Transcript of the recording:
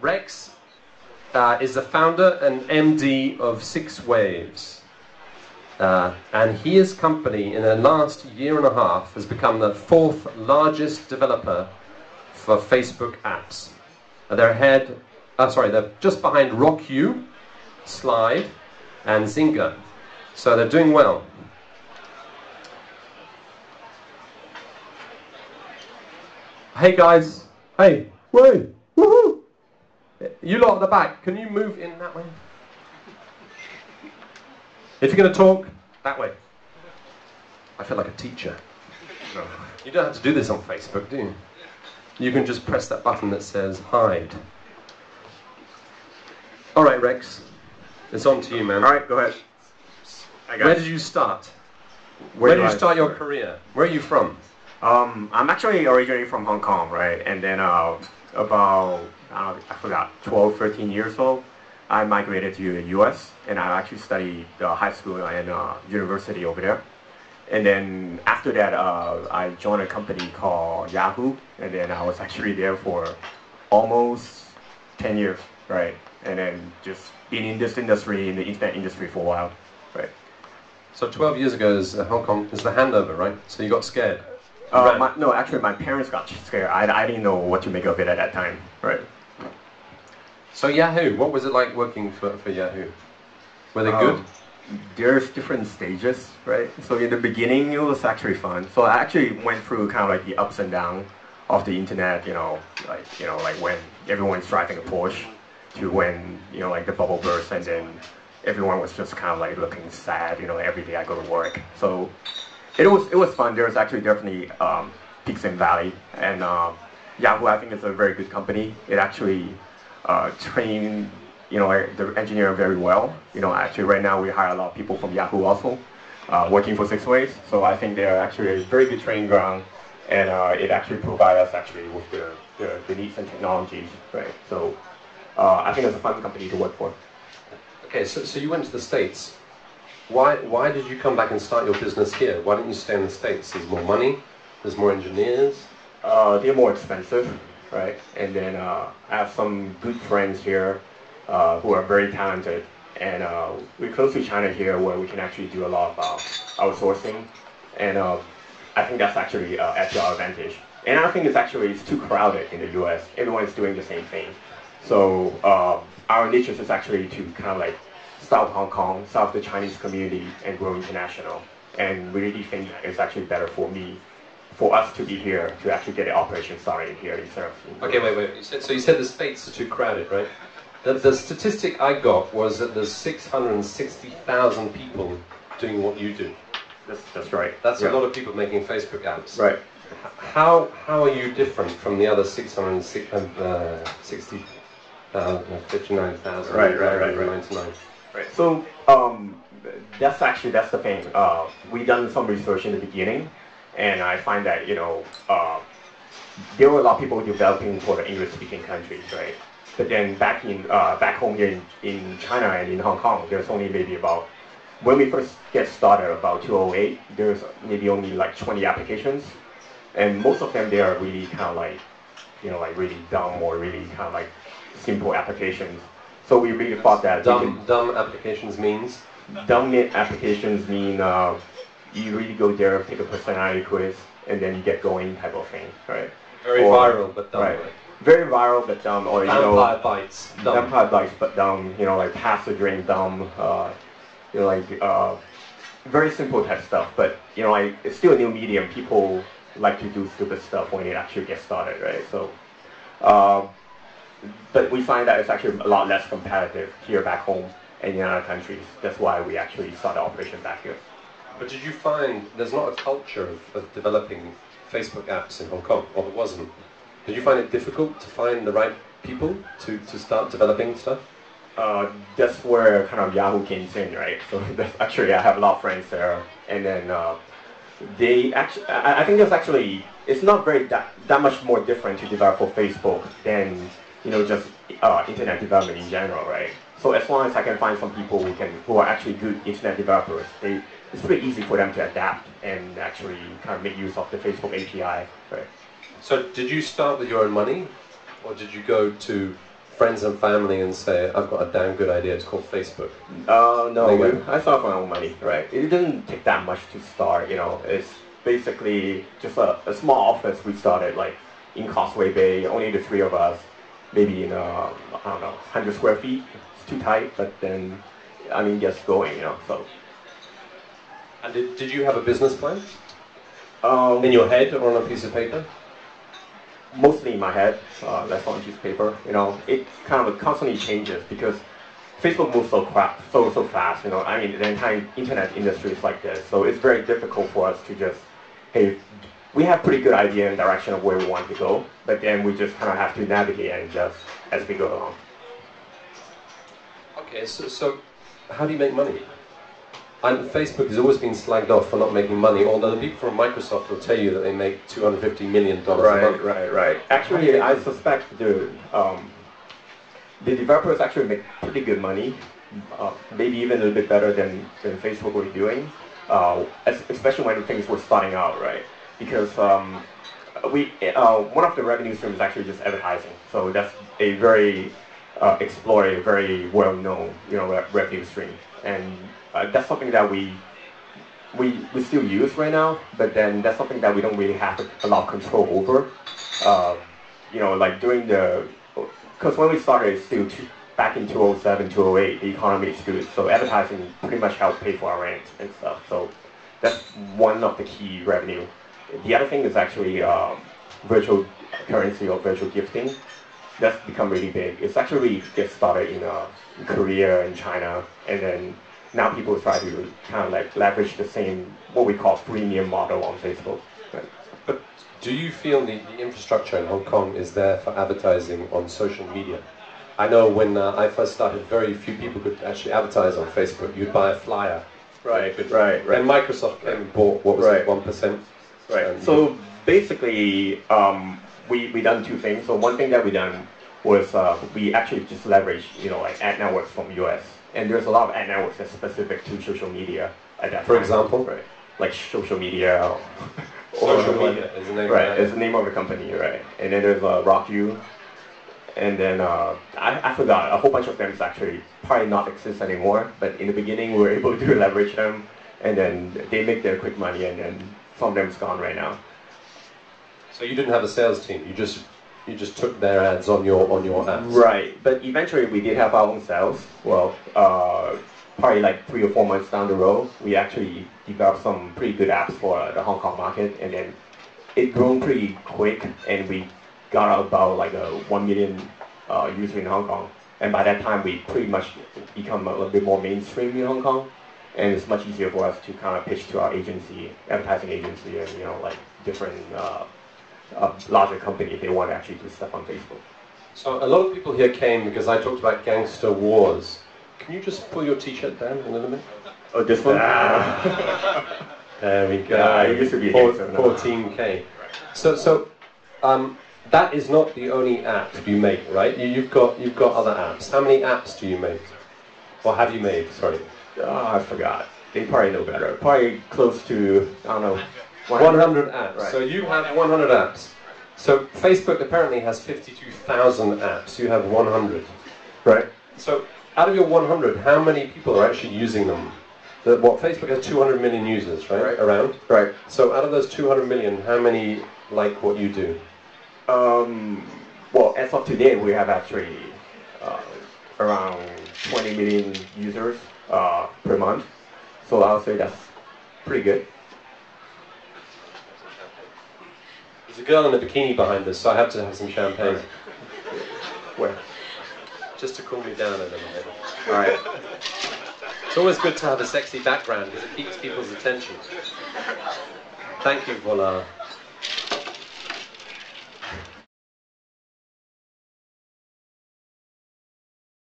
Rex is the founder and MD of 6Waves. And his company, in the last year and a half, has become the 4th largest developer for Facebook apps. They're just behind RockU, Slide, and Zynga. So they're doing well. Hey guys, hey, wait, woohoo! You lot at the back, can you move in that way? If you're going to talk, that way. I feel like a teacher. No. You don't have to do this on Facebook, do you? You can just press that button that says hide. All right, Rex, it's on to you, man. All right, go ahead. Where did you start? Where did you start your career? Where are you from? I'm actually originally from Hong Kong, right? And then about, I forgot, 12, 13 years old, I migrated to the US, and I actually studied high school and university over there. And then after that, I joined a company called Yahoo, and then I was actually there for almost 10 years, right? And then just been in this industry, in the internet industry for a while, right? So 12 years ago is Hong Kong, is the handover, right? So you got scared? No, actually my parents got scared. I didn't know what to make of it at that time, right? So Yahoo, what was it like working for Yahoo? Were they good? There's different stages, right? So in the beginning, it was actually fun. So I actually went through kind of like the ups and downs of the internet, like when everyone's driving a Porsche to when, like the bubble burst, and then everyone was just kind of like looking sad, every day I go to work. So it was fun. There was actually definitely peaks and valleys, and Yahoo, I think, is a very good company. It actually trained the engineer very well. Actually right now we hire a lot of people from Yahoo also, working for 6Waves. So I think they're actually a very good training ground, and it actually provides us actually with the needs and technologies, right? So I think it's a fun company to work for. Okay, so you went to the States. Why did you come back and start your business here? Why didn't you stay in the States? There's more money, there's more engineers. They're more expensive, right? And then I have some good friends here who are very talented, and we're close to China here, where we can actually do a lot of outsourcing, and I think that's actually at our advantage. And I think it's too crowded in the US. Everyone's doing the same thing. So our niche is actually to kind of like start Hong Kong, start the Chinese community, and grow international. And we really think it's actually better for us to be here, to actually get the operation started here instead of... Okay, wait. You said the States are too crowded, right? The statistic I got was that there's 660,000 people doing what you do. That's right. That's a lot of people making Facebook apps. Right. How are you different from the other 660,000, 59,000, right. 99? Right. So that's the thing. We done some research in the beginning, and I find that there were a lot of people developing for the English-speaking countries, right? But then back home here in China and in Hong Kong, there's only maybe about, when we first get started about 2008, there's maybe only like 20 applications, and most of them they are really kind of like, like really dumb or really kind of like simple applications. So we really thought that dumb applications means? Dumb applications mean you really go there, take a personality quiz, and then you get going type of thing, right? Very viral, but dumb. Right. Very viral, but dumb, or Vampire bites, dumb. Vampire bites, but dumb. Like pass the drink, dumb. Very simple type stuff. But it's still a new medium. People like to do stupid stuff when it actually gets started, right? So, but we find that it's actually a lot less competitive here back home and in other countries. That's why we actually started operation back here. But did you find there's not a culture of developing Facebook apps in Hong Kong, or there wasn't? Did you find it difficult to find the right people to start developing stuff? That's where kind of Yahoo came in, right? So actually I have a lot of friends there, and then they actually, I think it's not very that much more different to develop for Facebook than just internet development in general, right? So as long as I can find some people who are actually good internet developers, it's pretty easy for them to adapt and actually kind of make use of the Facebook API, right? So did you start with your own money, or did you go to friends and family and say, I've got a damn good idea, it's called Facebook? No, They go, I started with my own money, right? It didn't take that much to start, you know. It's basically just a small office we started, like, in Causeway Bay, only the three of us, maybe in, I don't know, 100 square feet. It's too tight, but then, I mean, just going, you know, so. And did you have a business plan? Um, In your head or on a piece of paper? Mostly in my head, that's on a piece of paper. You know, it kind of constantly changes because Facebook moves so fast. You know, I mean, the entire internet industry is like this, so it's very difficult for us to just, hey, we have pretty good idea and direction of where we want to go, but then we just kind of have to navigate and adjust as we go along. Okay, so how do you make money? And Facebook has always been slagged off for not making money, although the people from Microsoft will tell you that they make $250 million a month. Right. Actually, I suspect the developers actually make pretty good money, maybe even a little bit better than Facebook was doing, especially when things were starting out, right? Because one of the revenue streams is actually just advertising, so that's a very explored, very well-known, you know, revenue stream, and that's something that we still use right now, but then that's something that we don't really have a lot of control over. You know, like during because when we started, it's still back in 2007, 2008, the economy is good, so advertising pretty much helped pay for our rent and stuff. So that's one of the key revenue. The other thing is actually virtual currency or virtual gifting. That's become really big. It's actually get started in Korea and China, and then now people try to kind of like leverage the same, what we call freemium model on Facebook. Right? But do you feel the infrastructure in Hong Kong is there for advertising on social media? I know when I first started, very few people could actually advertise on Facebook. You'd buy a flyer. Right. And Microsoft came and bought, what was it, 1%? Right. So basically, we done two things. So one thing that we done was we actually just leveraged, you know, like ad networks from US. And there's a lot of ad networks that's specific to social media at that time. For example? Right. Like social media. Social media is the name right, is the name of the company, right. And then there's RockU. And then I forgot, a whole bunch of them is actually probably not exist anymore. But in the beginning, we were able to leverage them. And then they make their quick money, and then some of them is gone right now. So you didn't have a sales team, you just took their ads on your apps. Right, but eventually we did have our own sales. Well, probably like 3 or 4 months down the road, we actually developed some pretty good apps for the Hong Kong market, and then it grew pretty quick, and we got about like 1 million users in Hong Kong. And by that time, we pretty much become a little bit more mainstream in Hong Kong, and it's much easier for us to kind of pitch to our agency, advertising agency, and you know, like different larger company if they want to actually do stuff on Facebook. So a lot of people here came because I talked about gangster wars. Can you just pull your t-shirt down a little bit? Oh, this one? There we go. Yeah, it used to be 14K. So that is not the only app you make, right? You've got other apps. How many apps do you make? Or have you made, sorry? I forgot. They probably know better. Probably close to, I don't know, 100 apps. Right. So you have 100 apps. So Facebook apparently has 52,000 apps. You have 100. Right. So out of your 100, how many people are actually using them? Facebook has 200 million users, right? Around. Right. So out of those 200 million, how many like what you do? Well, as of today, we have actually around 20 million users per month. So I would say that's pretty good. There's a girl in a bikini behind us, so I have to have some champagne. Where? Just to cool me down a little bit. All right. It's always good to have a sexy background because it keeps people's attention. Thank you, Voila.